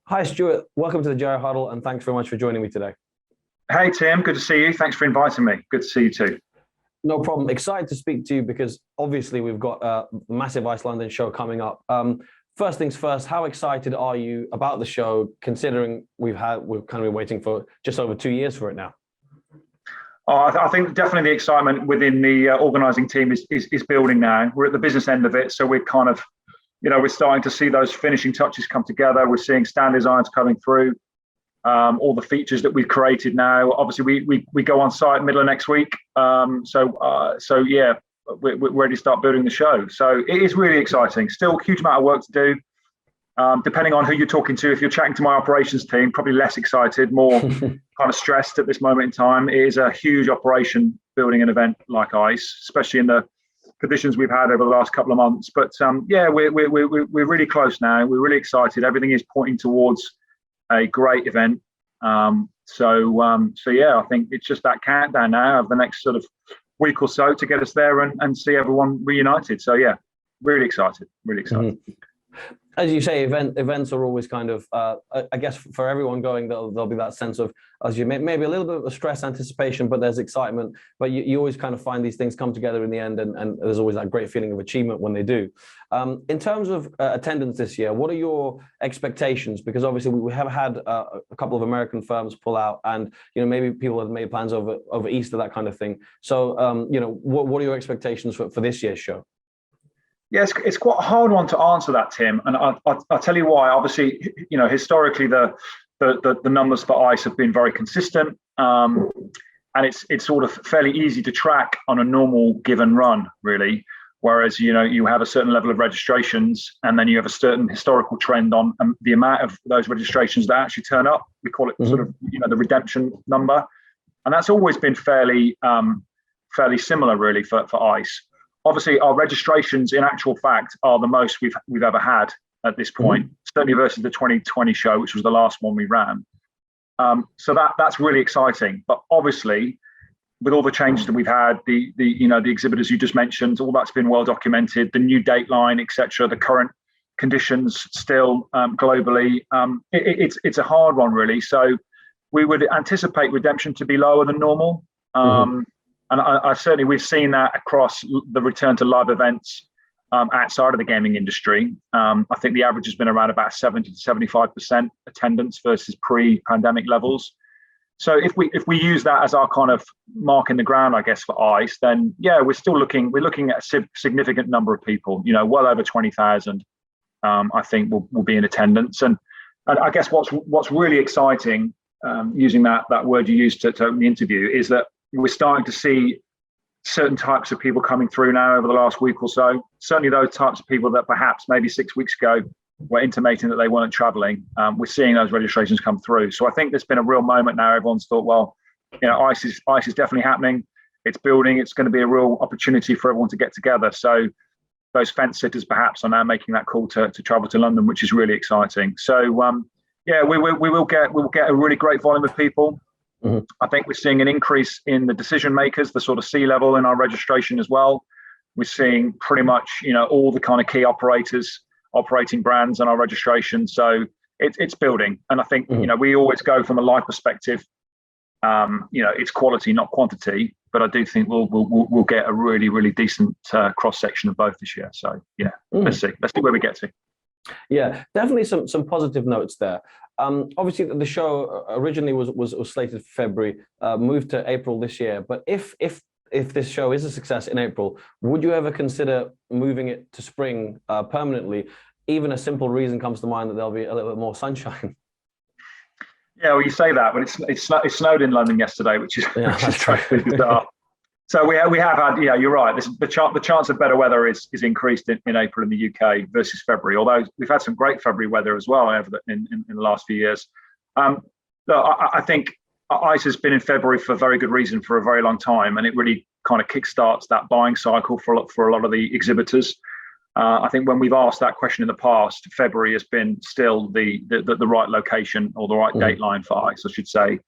Hi, Stuart. Welcome to the GI Huddle, and thanks very much for joining me today. Hey Tim, good to see you. Thanks for inviting me. Good to see you too. No problem. Excited to speak to you because obviously we've got a massive Ice London show coming up. First things first, how excited are you about the show, considering we've kind of been waiting for just over 2 years for it now? I think definitely the excitement within the organising team is building now. We're at the business end of it, so we're kind of, we're starting to see those finishing touches come together. We're seeing stand designs coming through. All the features that we've created now. Obviously, we go on site middle of next week. So yeah, we're ready to start building the show. So it is really exciting. Still a huge amount of work to do. Depending on who you're talking to, if you're chatting to my operations team, probably less excited, more kind of stressed at this moment in time. It is a huge operation building an event like ICE, especially in the conditions we've had over the last couple of months. But yeah, we're really close now. We're really excited. Everything is pointing towards a great event. So yeah, I think it's just that countdown now of the next sort of week or so to get us there and see everyone reunited. So yeah, really excited, really excited. Mm-hmm. As you say, events are always kind of, I guess for everyone going, there'll be that sense of, as you maybe a little bit of stress, anticipation, but there's excitement. But you always kind of find these things come together in the end, and there's always that great feeling of achievement when they do. In terms of attendance this year, what are your expectations? Because obviously we have had a couple of American firms pull out, and maybe people have made plans over Easter, that kind of thing. So what are your expectations for this year's show? Yeah, it's quite a hard one to answer that, Tim, and I'll tell you why. Obviously, historically the numbers for ICE have been very consistent, and it's sort of fairly easy to track on a normal given run, really. Whereas you have a certain level of registrations, and then you have a certain historical trend on the amount of those registrations that actually turn up. We call it sort of the redemption number, and that's always been fairly similar, really, for ICE. Obviously, our registrations, in actual fact, are the most we've ever had at this point, certainly versus the 2020 show, which was the last one we ran. So that's really exciting. But obviously, with all the changes that we've had, the exhibitors you just mentioned, all that's been well documented. The new dateline, etc., the current conditions still globally, it's a hard one, really. So we would anticipate redemption to be lower than normal. And I certainly, we've seen that across the return to live events outside of the gaming industry. I think the average has been around about 70 to 75% attendance versus pre-pandemic levels. So if we use that as our kind of mark in the ground, I guess, for ICE, then yeah, we're looking at a significant number of people. Well over 20,000. I think will be in attendance. And I guess what's really exciting, using that word you used to open the interview, is that we're starting to see certain types of people coming through now over the last week or so. Certainly those types of people that perhaps maybe 6 weeks ago were intimating that they weren't traveling. We're seeing those registrations come through. So I think there's been a real moment now. Everyone's thought, well, ICE is definitely happening. It's building. It's going to be a real opportunity for everyone to get together. So those fence sitters perhaps are now making that call to travel to London, which is really exciting. So yeah, we will get a really great volume of people. I think we're seeing an increase in the decision makers, the sort of C-level in our registration as well. We're seeing pretty much, all the kind of key operators, operating brands on our registration. So it's building. And I think, we always go from a live perspective. It's quality, not quantity. But I do think we'll get a really, really decent cross section of both this year. So yeah, let's see where we get to. Yeah, definitely some positive notes there. Obviously, the show originally was slated for February, moved to April this year. But if this show is a success in April, would you ever consider moving it to spring permanently? Even a simple reason comes to mind, that there'll be a little bit more sunshine. Yeah, well, you say that, but it snowed in London yesterday, which is totally bizarre. So we have had, you're right. The chance of better weather is increased in April in the UK versus February. Although we've had some great February weather as well in the last few years. I think ICE has been in February for a very good reason for a very long time, and it really kind of kickstarts that buying cycle for a lot of the exhibitors. I think when we've asked that question in the past, February has been still the right location, or the right dateline for ICE, I should say.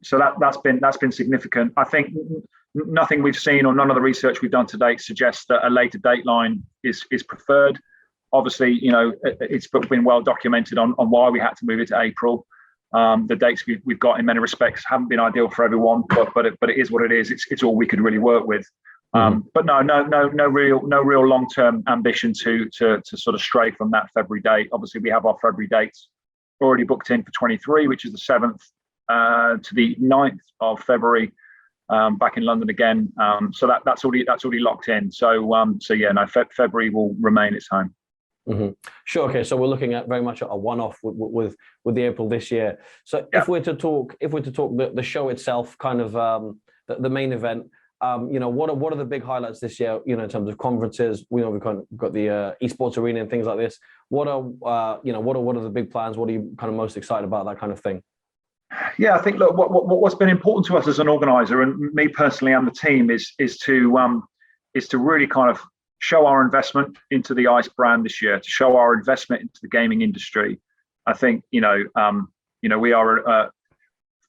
So that's been significant. I think nothing we've seen, or none of the research we've done to date, suggests that a later dateline is preferred. Obviously, it's been well documented on why we had to move it to April. The dates we've got in many respects haven't been ideal for everyone, but it is what it is. It's all we could really work with. But no real long-term ambition to sort of stray from that February date. Obviously, we have our February dates already booked in for 23, which is the 7th to the 9th of February, back in London again. So that's already locked in. So yeah, no, February will remain its home. Sure. Okay. So we're looking at very much a one-off with the April this year. So if we're to talk the show itself, kind of the main event, what are the big highlights this year? In terms of conferences, we've got the esports arena and things like this. What are the big plans? What are you kind of most excited about, that kind of thing? Yeah, I think look, what's been important to us as an organizer, and me personally and the team, is to really kind of show our investment into the ICE brand this year, to show our investment into the gaming industry. I think we are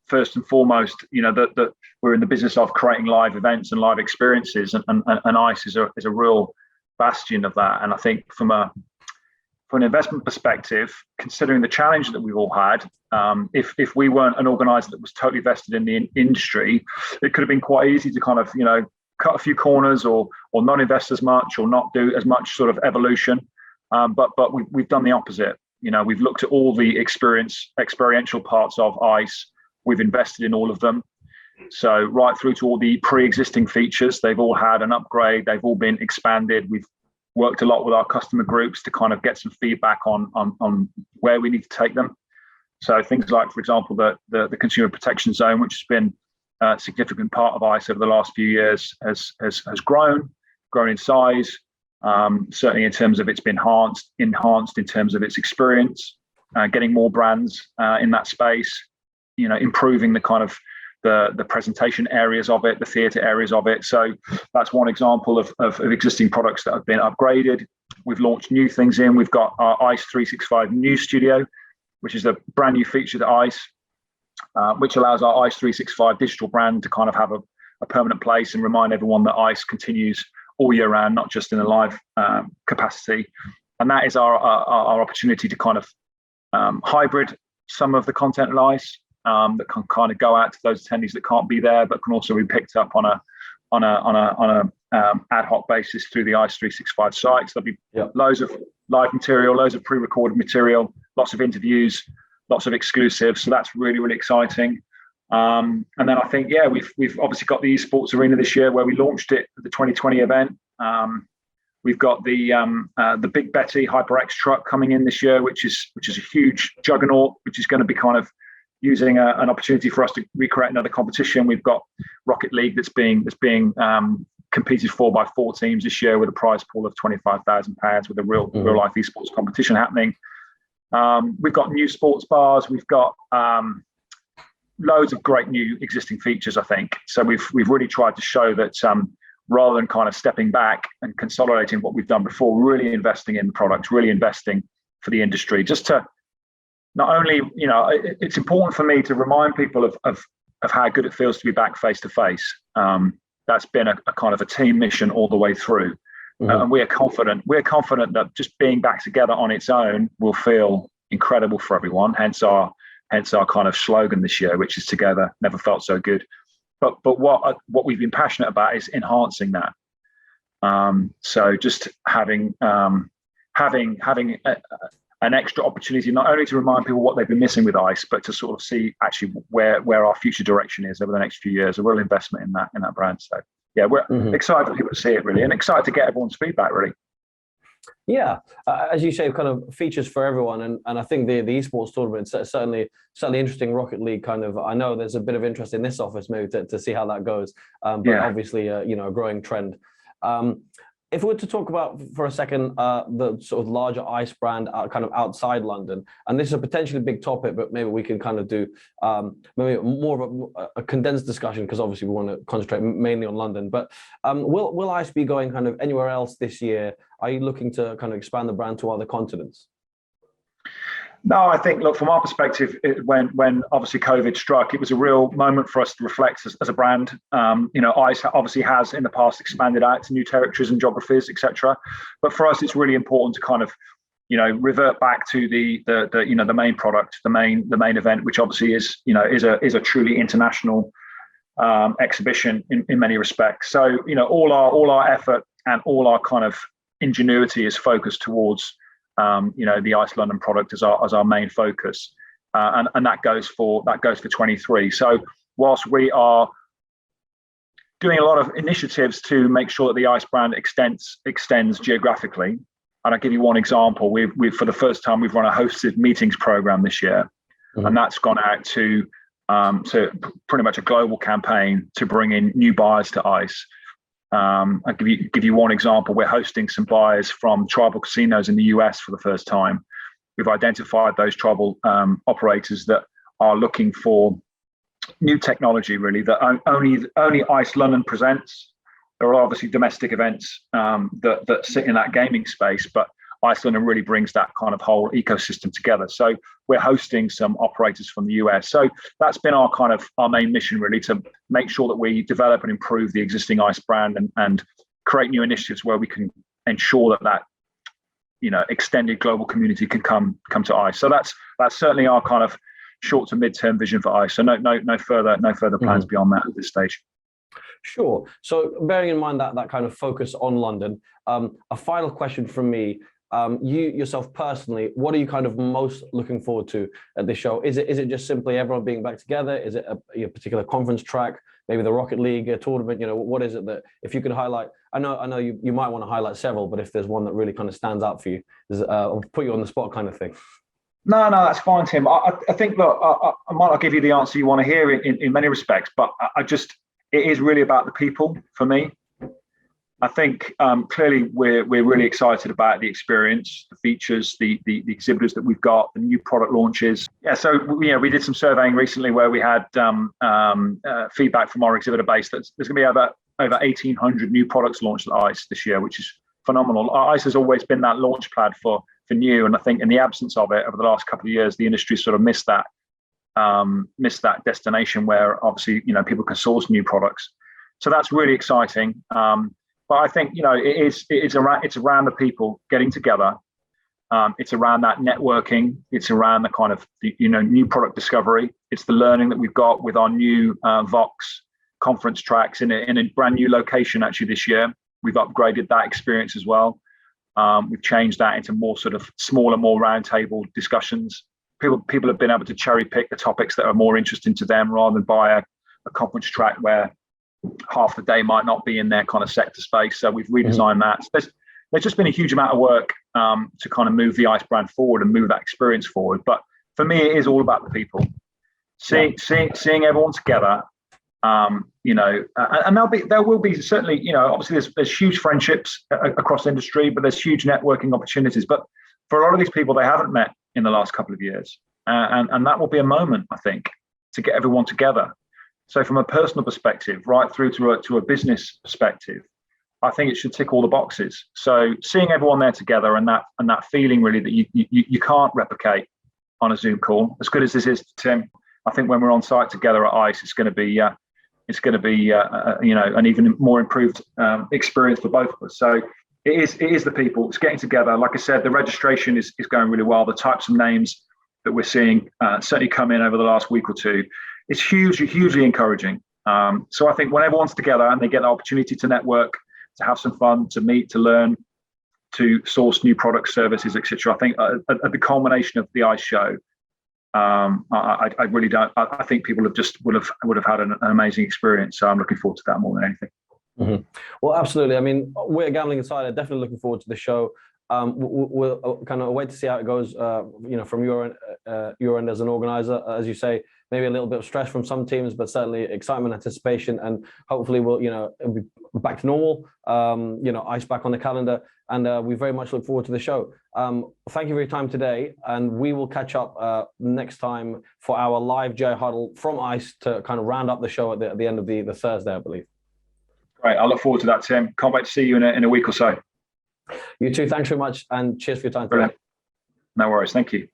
first and foremost, that we're in the business of creating live events and live experiences, and ICE is a real bastion of that. And I think from an investment perspective, considering the challenge that we've all had, if we weren't an organizer that was totally vested in the industry, it could have been quite easy to kind of cut a few corners or not invest as much or not do as much sort of evolution. But we've done the opposite. We've looked at all the experiential parts of ICE. We've invested in all of them. So right through to all the pre-existing features, they've all had an upgrade. They've all been expanded. We've worked a lot with our customer groups to kind of get some feedback on where we need to take them. So things like, for example, the consumer protection zone, which has been a significant part of ICE over the last few years, has grown in size. Certainly in terms of it's been enhanced in terms of its experience, getting more brands in that space, improving the kind of the presentation areas of it, the theatre areas of it. So that's one example of existing products that have been upgraded. We've launched new things in. We've got our ICE 365 News Studio, which is a brand new feature to ICE, which allows our ICE 365 digital brand to kind of have a permanent place and remind everyone that ICE continues all year round, not just in a live capacity. And that is our opportunity to kind of hybrid some of the content at ICE, that can kind of go out to those attendees that can't be there, but can also be picked up on a ad hoc basis through the ICE 365 site. So there'll be loads of live material, loads of pre-recorded material, lots of interviews, lots of exclusives. So that's really, really exciting. And then I think, we've obviously got the esports arena this year where we launched it at the 2020 event. We've got the Big Betty HyperX truck coming in this year, which is a huge juggernaut, which is going to be kind of using an opportunity for us to recreate another competition. We've got Rocket League that's being competed for by 4 teams this year, with a prize pool of £25,000 with a real life esports competition happening. We've got new sports bars. We've got loads of great new existing features, I think. So we've really tried to show that rather than kind of stepping back and consolidating what we've done before, really investing in the product, really investing for the industry, just to not only, it's important for me to remind people of how good it feels to be back face to face. That's been a kind of a team mission all the way through. And we're confident that just being back together on its own will feel incredible for everyone. Hence our kind of slogan this year, which is "Together, never felt so good." But what we've been passionate about is enhancing that. So just having an extra opportunity, not only to remind people what they've been missing with ICE, but to sort of see actually where our future direction is over the next few years. A real investment in that brand. So yeah, we're excited for people to see it, really, and excited to get everyone's feedback, really. Yeah, as you say, kind of features for everyone, and I think the esports tournament is certainly interesting. Rocket League, kind of, I know there's a bit of interest in this office maybe to see how that goes, but obviously a growing trend. If we were to talk about for a second the sort of larger ICE brand kind of outside London, and this is a potentially big topic, but maybe we can kind of do maybe more of a condensed discussion, because obviously we want to concentrate mainly on London. But will ICE be going kind of anywhere else this year? Are you looking to kind of expand the brand to other continents? No, I think, look, from our perspective, when obviously COVID struck, it was a real moment for us to reflect as a brand. ICE obviously has in the past expanded out to new territories and geographies, etc. But for us, it's really important to kind of revert back to the main product, the main event, which obviously is a truly international exhibition in many respects. So all our effort and all our kind of ingenuity is focused towards the ICE London product as our main focus, and that goes for 23. So whilst we are doing a lot of initiatives to make sure that the ICE brand extends geographically, and I'll give you one example. We've for the first time we've run a hosted meetings program this year, and that's gone out to pretty much a global campaign to bring in new buyers to ICE. I'll give you one example. We're hosting some buyers from tribal casinos in the US for the first time. We've identified those tribal operators that are looking for new technology, really, that only ICE London presents. There are obviously domestic events that sit in that gaming space, but ICE London really brings that kind of whole ecosystem together. So we're hosting some operators from the US. So that's been our main mission, really, to make sure that we develop and improve the existing ICE brand and create new initiatives where we can ensure that extended global community can come to ICE. So that's certainly our kind of short to mid-term vision for ICE. So no further plans beyond that at this stage. Sure. So bearing in mind that kind of focus on London, a final question from me. You yourself personally, what are you kind of most looking forward to at this show? Is it just simply everyone being back together? Is it a particular conference track? Maybe the Rocket League tournament? What is it that, if you could highlight? I know you might want to highlight several, but if there's one that really kind of stands out for you, I'll put you on the spot kind of thing. No, that's fine, Tim. I think, look, I might not give you the answer you want to hear in many respects, but it is really about the people for me. I think clearly we're really excited about the experience, the features, the exhibitors that we've got, the new product launches. Yeah, so we did some surveying recently where we had feedback from our exhibitor base that there's going to be over 1,800 new products launched at ICE this year, which is phenomenal. ICE has always been that launch pad for new, and I think in the absence of it over the last couple of years, the industry sort of missed that destination where obviously people can source new products. So that's really exciting. But I think it's around the people getting together. It's around that networking. It's around the kind of new product discovery. It's the learning that we've got with our new Vox conference tracks in a brand new location actually this year. We've upgraded that experience as well. We've changed that into more sort of smaller, more roundtable discussions. People have been able to cherry pick the topics that are more interesting to them rather than buy a conference track where half the day might not be in their kind of sector space. So we've redesigned that. So there's just been a huge amount of work to kind of move the ICE brand forward and move that experience forward. But for me, it is all about the people. Seeing everyone together, and there will be certainly, obviously there's huge friendships across industry, but there's huge networking opportunities. But for a lot of these people, they haven't met in the last couple of years. And that will be a moment, I think, to get everyone together. So from a personal perspective, right through to a business perspective, I think it should tick all the boxes. So seeing everyone there together and that feeling really that you can't replicate on a Zoom call, as good as this is, Tim, I think when we're on site together at ICE, it's going to be an even more improved experience for both of us. So it is the people. It's getting together. Like I said, the registration is going really well. The types of names that we're seeing certainly come in over the last week or two. It's hugely encouraging. So I think when everyone's together and they get the opportunity to network, to have some fun, to meet, to learn, to source new products, services, etc. I think at the culmination of the ICE show, I really don't. I think people would have had an amazing experience. So I'm looking forward to that more than anything. Mm-hmm. Well, absolutely. I mean, we're Gambling Insider, definitely looking forward to the show. We'll kind of wait to see how it goes. From your end as an organizer, as you say, maybe a little bit of stress from some teams, but certainly excitement, anticipation, and hopefully we'll it'll be back to normal. ICE back on the calendar, and we very much look forward to the show. Thank you for your time today, and we will catch up next time for our live GI Huddle from ICE to kind of round up the show at the end of the Thursday, I believe. Great, I look forward to that, Tim. Can't wait to see you in a week or so. You too. Thanks very much, and cheers for your time today. Brilliant. No worries. Thank you.